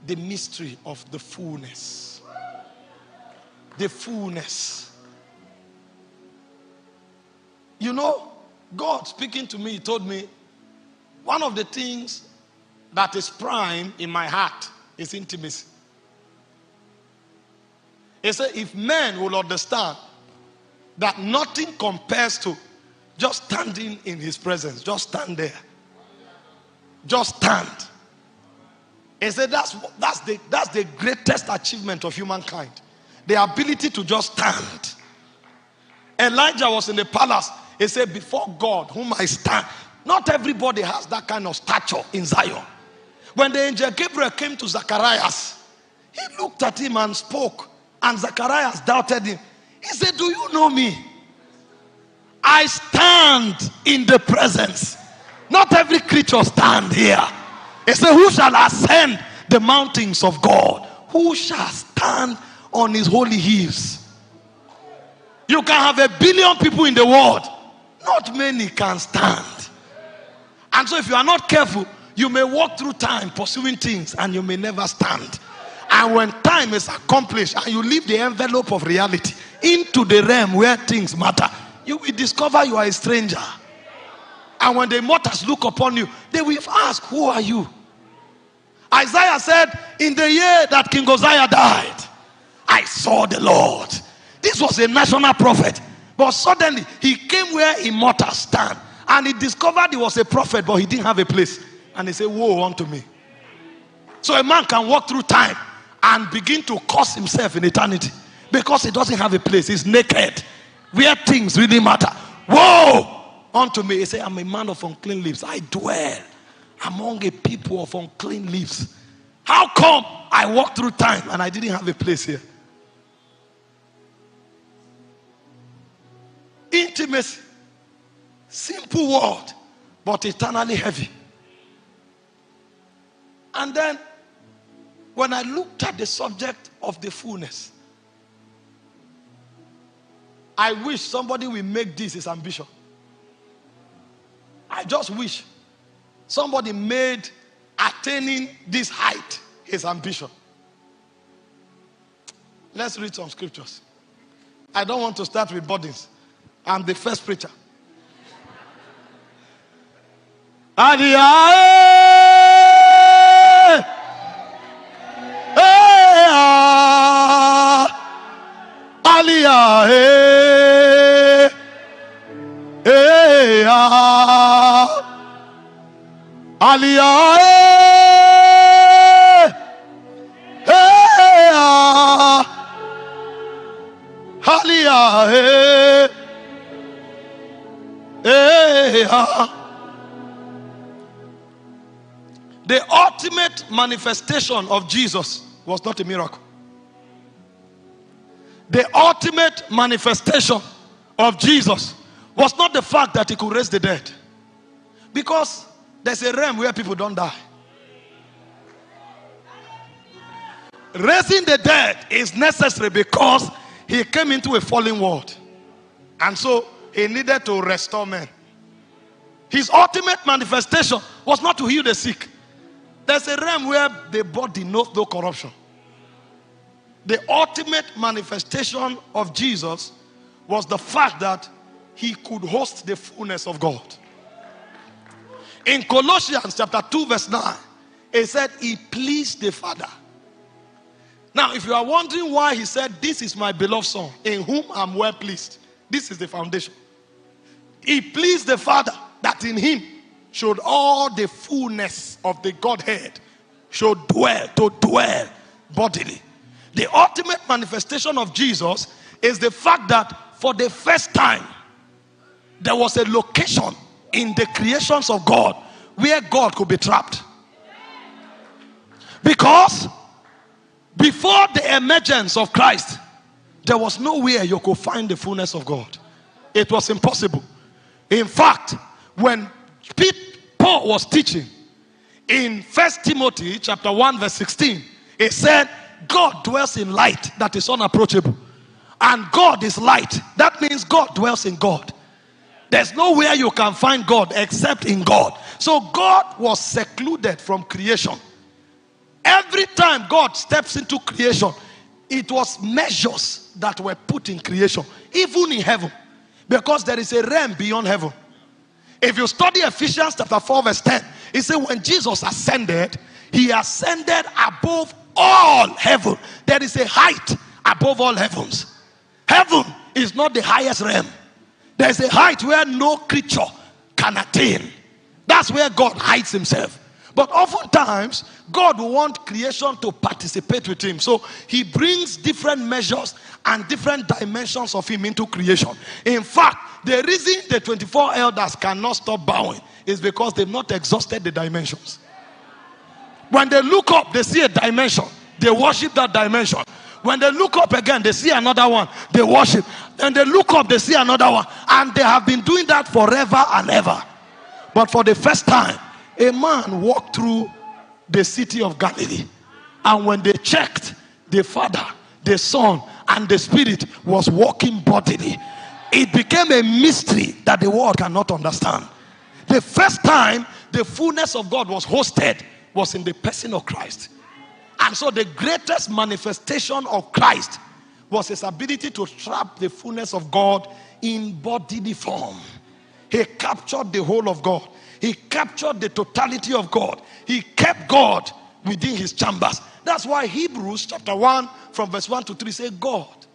the mystery of the fullness. The fullness. You know, God speaking to me, he told me, one of the things that is prime in my heart is intimacy. He said, if men will understand that nothing compares to just standing in his presence, just stand there. Just stand. He said that's the greatest achievement of humankind. The ability to just stand. Elijah was in the palace. He said, before God, whom I stand. Not everybody has that kind of stature in Zion. When the angel Gabriel came to Zacharias, he looked at him and spoke. And Zacharias doubted him. He said, do you know me? I stand in the presence. Not every creature stand here. He said, who shall ascend the mountains of God? Who shall stand on his holy hills? You can have 1 billion people in the world. Not many can stand. And so if you are not careful, you may walk through time pursuing things and you may never stand. And when time is accomplished and you leave the envelope of reality into the realm where things matter, you will discover you are a stranger. And when the immortals look upon you, they will ask, who are you? Isaiah said, in the year that King Uzziah died, I saw the Lord. This was a national prophet. But suddenly, he came where immortals stand. And he discovered he was a prophet, but he didn't have a place. And he said, woe unto me. So a man can walk through time and begin to curse himself in eternity because he doesn't have a place. He's naked where things really matter. Woe unto me. He said, I'm a man of unclean lips. I dwell among a people of unclean lips. How come I walked through time and I didn't have a place here? Intimacy. Simple word, but eternally heavy. And then, when I looked at the subject of the fullness, I wish somebody will make this his ambition. I just wish somebody made attaining this height his ambition. Let's read some scriptures. I don't want to start with burdens. I'm the first preacher. The ultimate manifestation of Jesus was not a miracle. The ultimate manifestation of Jesus was not the fact that he could raise the dead. Because there's a realm where people don't die. Raising the dead is necessary because he came into a fallen world. And so he needed to restore men. His ultimate manifestation was not to heal the sick. There's a realm where the body knows no corruption. The ultimate manifestation of Jesus was the fact that he could host the fullness of God. In Colossians chapter 2 verse 9, it said he pleased the Father. Now, if you are wondering why he said, this is my beloved Son, in whom I'm well pleased. This is the foundation. He pleased the Father that in him should all the fullness of the Godhead should dwell bodily. The ultimate manifestation of Jesus is the fact that for the first time, there was a location in the creations of God where God could be trapped. Because before the emergence of Christ, there was nowhere you could find the fullness of God. It was impossible. In fact, when Paul was teaching in 1 Timothy chapter 1 verse 16, it said, God dwells in light that is unapproachable. And God is light. That means God dwells in God. There's nowhere you can find God except in God. So God was secluded from creation. Every Every time God steps into creation, it was measures that were put in creation, even in heaven, because there is a realm beyond heaven. If you study Ephesians chapter 4 verse 10, it says when Jesus ascended, he ascended above all heaven. There is a height above all heavens. Heaven is not the highest realm. There is a height where no creature can attain. That's where God hides himself. But oftentimes, God wants creation to participate with him. So he brings different measures and different dimensions of him into creation. In fact, the reason the 24 elders cannot stop bowing is because they've not exhausted the dimensions. When they look up, they see a dimension. They worship that dimension. When they look up again, they see another one. They worship. And they look up, they see another one. And they have been doing that forever and ever. But for the first time, a man walked through the city of Galilee. And when they checked, the Father, the Son, and the Spirit was walking bodily. It became a mystery that the world cannot understand. The first time the fullness of God was hosted was in the person of Christ. And so the greatest manifestation of Christ was his ability to trap the fullness of God in bodily form. He captured the whole of God. He captured the totality of God. He kept God within his chambers. That's why Hebrews chapter 1 from verse 1 to 3 say, God,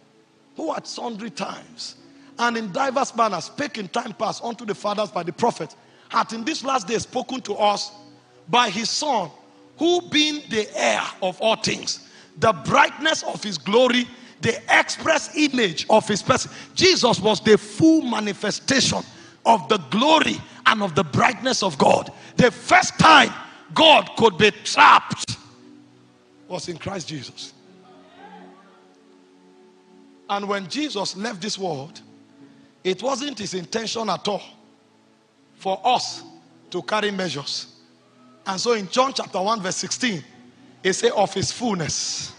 who at sundry times and in diverse manners spake in time past unto the fathers by the prophets, hath in this last day spoken to us by his Son, who being the heir of all things, the brightness of his glory, the express image of his person. Jesus was the full manifestation of the glory and of the brightness of God. The first time God could be trapped was in Christ Jesus. And when Jesus left this world, it wasn't his intention at all for us to carry measures. And so in John chapter 1 verse 16, it says of his fullness.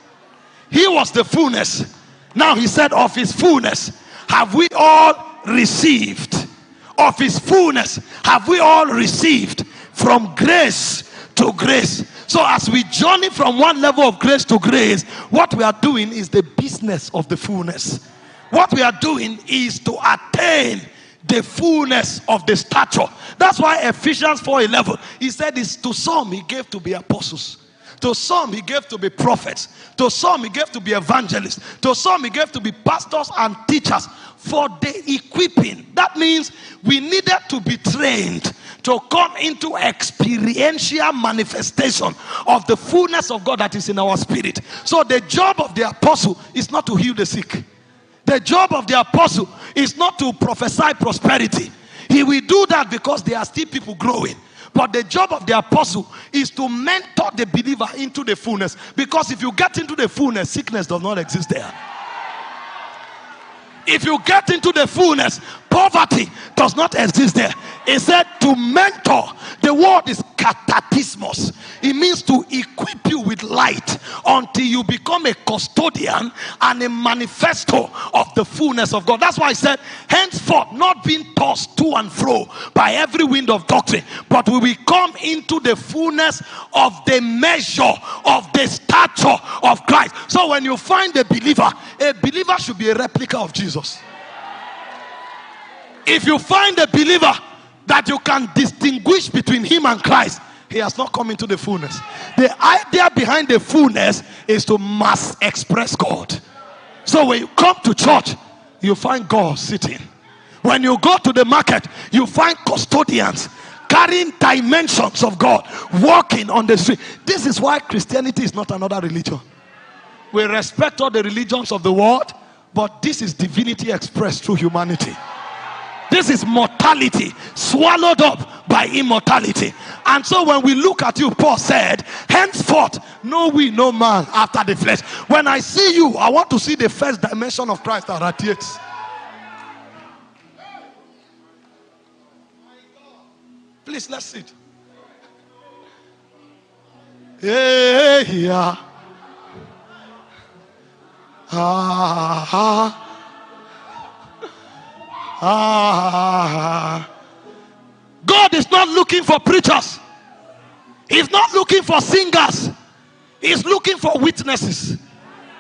He was the fullness. Now he said of his fullness have we all received. Of his fullness have we all received from grace to grace. So as we journey from one level of grace to grace, what we are doing is the business of the fullness. What we are doing is to attain the fullness of the stature. That's why Ephesians 4:11, he said, is to some he gave to be apostles, to some he gave to be prophets, to some he gave to be evangelists, to some he gave to be pastors and teachers for the equipping. That means we needed to be trained to come into experiential manifestation of the fullness of God that is in our spirit. So the job of the apostle is not to heal the sick. The job of the apostle is not to prophesy prosperity. He will do that because there are still people growing. But the job of the apostle is to mentor the believer into the fullness. Because if you get into the fullness, sickness does not exist there. If you get into the fullness, poverty does not exist there. It said to mentor. The word is katatismos. It means to equip you with light until you become a custodian and a manifesto of the fullness of God. That's why I said, henceforth, not being tossed to and fro by every wind of doctrine, but we will come into the fullness of the measure of the stature of Christ. So when you find a believer should be a replica of Jesus. If you find a believer that you can distinguish between him and Christ, he has not come into the fullness. The idea behind the fullness is to mass express God. So when you come to church, you find God sitting. When you go to the market, you find custodians carrying dimensions of God, walking on the street. This is why Christianity is not another religion. We respect all the religions of the world, but this is divinity expressed through humanity. This is mortality swallowed up by immortality. And so when we look at you, Paul said, henceforth know we no man after the flesh. When I see you, I want to see the first dimension of Christ that radiates. Please, let's sit. Yeah. God is not looking for preachers. He's not looking for singers. He's looking for witnesses.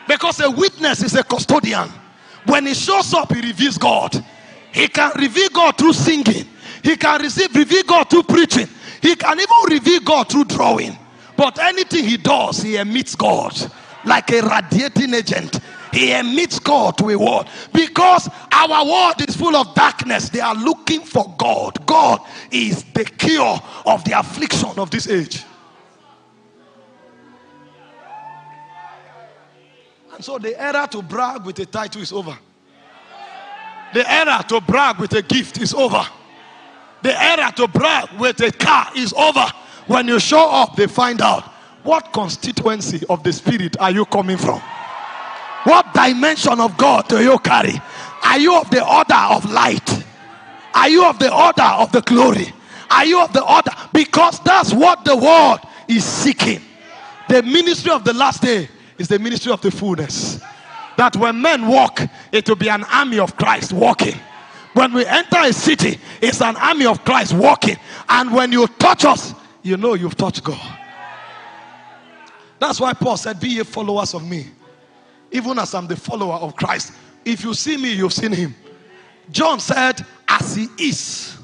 Because a witness is a custodian. When he shows up, he reveals God. He can reveal God through singing. He can reveal God through preaching. He can even reveal God through drawing. But anything he does, he emits God. Like a radiating agent. He emits God to a world. Because our world is full of darkness. They are looking for God. God is the cure of the affliction of this age. And so the era to brag with a title is over. The era to brag with a gift is over. The era to brag with a car is over. When you show up, they find out what constituency of the spirit are you coming from? What dimension of God do you carry? Are you of the order of light? Are you of the order of the glory? Are you of the order? Because that's what the world is seeking. The ministry of the last day is the ministry of the fullness. That when men walk, it will be an army of Christ walking. When we enter a city, it's an army of Christ walking. And when you touch us, you know you've touched God. That's why Paul said, be ye followers of me, even as I'm the follower of Christ. If you see me, you've seen him. John said, as he is.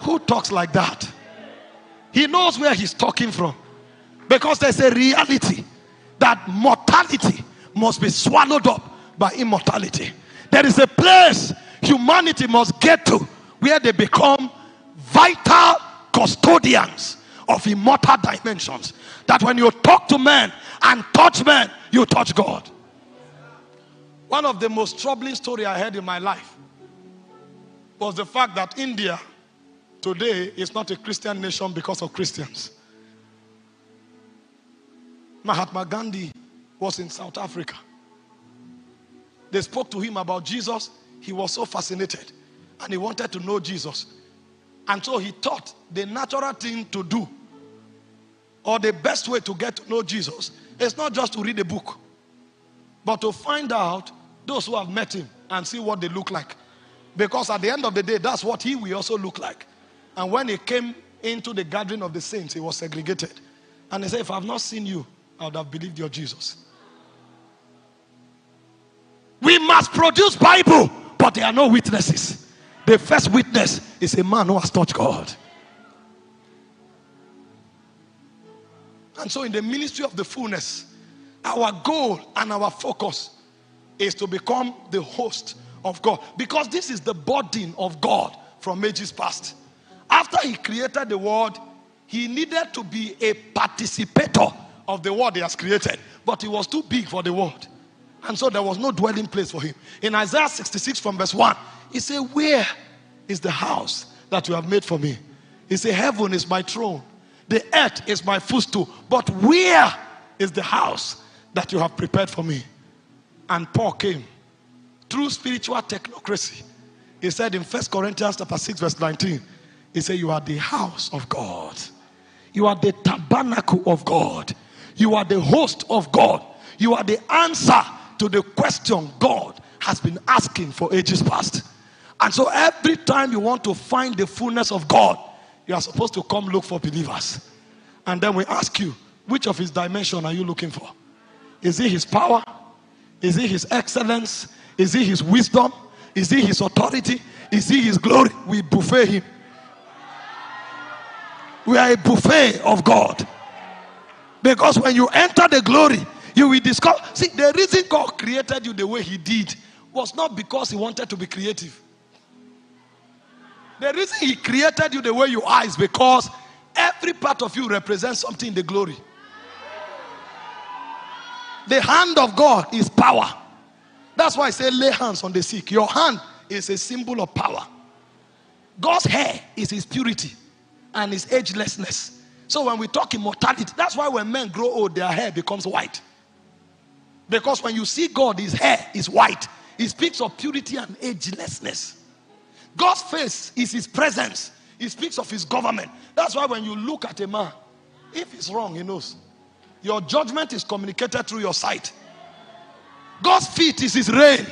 Who talks like that? He knows where he's talking from. Because there's a reality that mortality must be swallowed up by immortality. There is a place humanity must get to where they become vital custodians of immortal dimensions. That when you talk to men and touch men, you touch God. One of the most troubling stories I heard in my life was the fact that India today is not a Christian nation because of Christians. Mahatma Gandhi was in South Africa. They spoke to him about Jesus. He was so fascinated and he wanted to know Jesus. And so he thought the natural thing to do, or the best way to get to know Jesus, is not just to read a book, but to find out those who have met him and see what they look like. Because at the end of the day, that's what he will also look like. And when he came into the gathering of the saints, he was segregated. And he said, if I have not seen you, I would have believed you're Jesus. We must produce Bible, but there are no witnesses. The first witness is a man who has touched God. And so in the ministry of the fullness, our goal and our focus is to become the host of God. Because this is the burden of God from ages past. After he created the world, he needed to be a participator of the world he has created. But he was too big for the world. And so there was no dwelling place for him. In Isaiah 66 from verse 1, he said, where is the house that you have made for me? He said, heaven is my throne. The earth is my footstool. But where is the house that you have prepared for me? And Paul came through spiritual technocracy. He said in 1 Corinthians chapter 6 verse 19, he said, you are the house of God. You are the tabernacle of God. You are the host of God. You are the answer to the question God has been asking for ages past. And so every time you want to find the fullness of God, you are supposed to come look for believers. And then we ask you, which of his dimension are you looking for? Is it his power? Is it his excellence? Is it his wisdom? Is it his authority? Is it his glory? We buffet him. We are a buffet of God. Because when you enter the glory, you will discover. See, the reason God created you the way he did was not because he wanted to be creative. The reason he created you the way you are is because every part of you represents something in the glory. The hand of God is power. That's why I say lay hands on the sick. Your hand is a symbol of power. God's hair is his purity and his agelessness. So when we talk immortality, that's why when men grow old, their hair becomes white. Because when you see God, his hair is white. He speaks of purity and agelessness. God's face is his presence. He speaks of his government. That's why when you look at a man, if he's wrong, he knows. Your judgment is communicated through your sight. God's feet is his reign.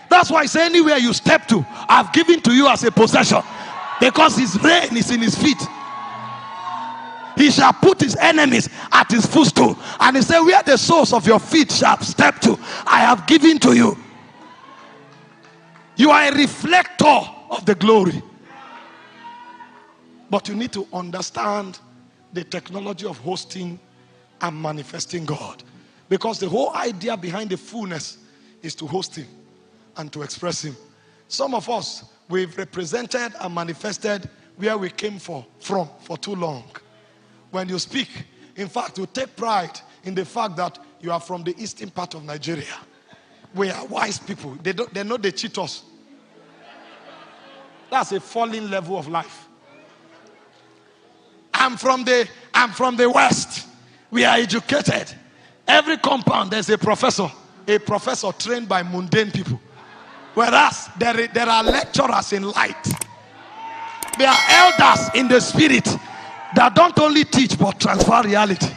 That's why I say anywhere you step to, I've given to you as a possession. Because his reign is in his feet. He shall put his enemies at his footstool. And he said, where the soles of your feet shall step to, I have given to you. You are a reflector of the glory. But you need to understand the technology of hosting and manifesting God. Because the whole idea behind the fullness is to host him and to express him. Some of us, we've represented and manifested where we came from for too long. When you speak, in fact, you take pride in the fact that you are from the eastern part of Nigeria. We are wise people. They know they cheat us. That's a falling level of life. I'm from the West. We are educated. Every compound there's a professor trained by mundane people. Whereas there are lecturers in light. There are elders in the spirit that don't only teach but transfer reality.